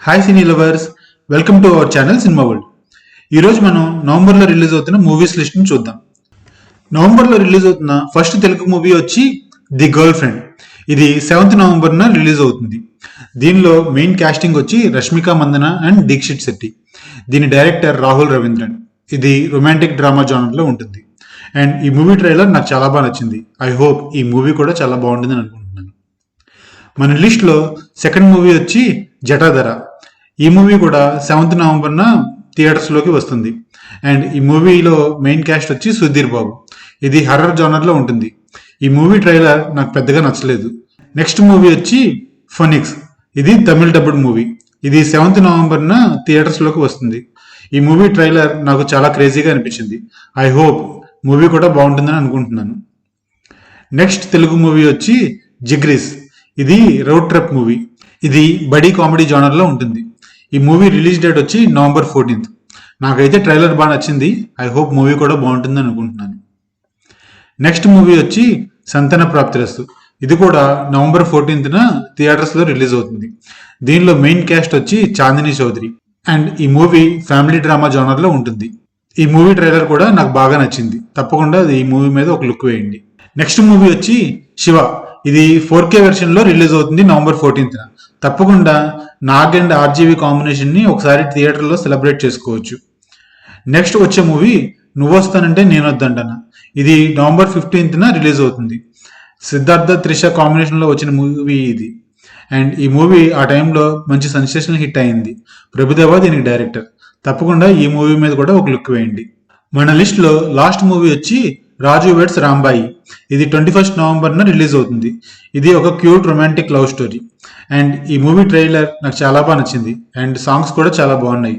Hi cine lovers, welcome to our channel cinema world. ఈరోజు మనం నవంబర్లో రిలీజ్ అవుతున్న మూవీస్ లిస్ట్ని చూద్దాం. నవంబర్లో రిలీజ్ అవుతున్న ఫస్ట్ తెలుగు మూవీ వచ్చి ది గర్ల్ ఫ్రెండ్. ఇది 7th నవంబర్న రిలీజ్ అవుతుంది. దీనిలో మెయిన్ కాస్టింగ్ వచ్చి రష్మిక మందన అండ్ దీక్షిత్ శెట్టి. దీని డైరెక్టర్ రాహుల్ రవీంద్రన్. ఇది రొమాంటిక్ డ్రామా జానర్లో ఉంటుంది. అండ్ ఈ మూవీ ట్రైలర్ నాకు చాలా బాగా నచ్చింది. ఐ హోప్ ఈ మూవీ కూడా చాలా బాగుంటుందని అనుకుంటున్నాను. మన లిస్ట్లో సెకండ్ మూవీ వచ్చి జటాధర. ఈ మూవీ కూడా 7th నవంబర్న థియేటర్స్లోకి వస్తుంది. అండ్ ఈ మూవీలో మెయిన్ క్యాస్ట్ వచ్చి సుధీర్ బాబు. ఇది హర్రర్ జానర్లో ఉంటుంది. ఈ మూవీ ట్రైలర్ నాకు పెద్దగా నచ్చలేదు. నెక్స్ట్ మూవీ వచ్చి ఫోనిక్స్. ఇది తమిళ్ డబ్బుడ్ మూవీ. ఇది 7th నవంబర్న థియేటర్స్లోకి వస్తుంది. ఈ మూవీ ట్రైలర్ నాకు చాలా క్రేజీగా అనిపించింది. ఐ హోప్ మూవీ కూడా బాగుంటుందని అనుకుంటున్నాను. నెక్స్ట్ తెలుగు మూవీ వచ్చి జిగ్రీస్. ఇది రోడ్ ట్రిప్ మూవీ. ఇది బడీ కామెడీ జానర్లో ఉంటుంది. ఈ మూవీ రిలీజ్ డేట్ వచ్చి November 14th. నాకైతే ట్రైలర్ బాగా నచ్చింది. ఐ హోప్ మూవీ కూడా బాగుంటుందని అనుకుంటున్నాను. నెక్స్ట్ మూవీ వచ్చి సంతాన ప్రాప్తిరస్తు. ఇది కూడా November 14th థియేటర్స్లో రిలీజ్ అవుతుంది. దీనిలో మెయిన్ క్యాస్ట్ వచ్చి చాందిని చౌదరి. అండ్ ఈ మూవీ ఫ్యామిలీ డ్రామా జానర్లో ఉంటుంది. ఈ మూవీ ట్రైలర్ కూడా నాకు బాగా నచ్చింది. తప్పకుండా ఈ మూవీ మీద ఒక లుక్ వేయండి. నెక్స్ట్ మూవీ వచ్చి శివ. ఇది 4K వెర్షన్లో రిలీజ్ అవుతుంది November 14th. తప్పకుండా నాగ్ అండ్ ఆర్జీవి కాంబినేషన్ని ఒకసారి థియేటర్లో సెలబ్రేట్ చేసుకోవచ్చు. నెక్స్ట్ వచ్చే మూవీ నువ్వు వస్తానంటే నేను వద్దంటాను. ఇది November 15th రిలీజ్ అవుతుంది. సిద్ధార్థ త్రిష కాంబినేషన్లో వచ్చిన మూవీ ఇది. అండ్ ఈ మూవీ ఆ టైంలో మంచి సెన్సేషనల్ హిట్ అయింది. ప్రభుదేవా దీనికి డైరెక్టర్. తప్పకుండా ఈ మూవీ మీద కూడా ఒక లుక్ వేయండి. మన లిస్ట్లో లాస్ట్ మూవీ వచ్చి రాజు వెడ్స్ రాంబాయి. ఇది 21st నవంబర్న రిలీజ్ అవుతుంది. ఇది ఒక cute romantic love story. And ఈ మూవీ ట్రైలర్ నాకు చాలా బాగా నచ్చింది. అండ్ సాంగ్స్ కూడా చాలా బాగున్నాయి.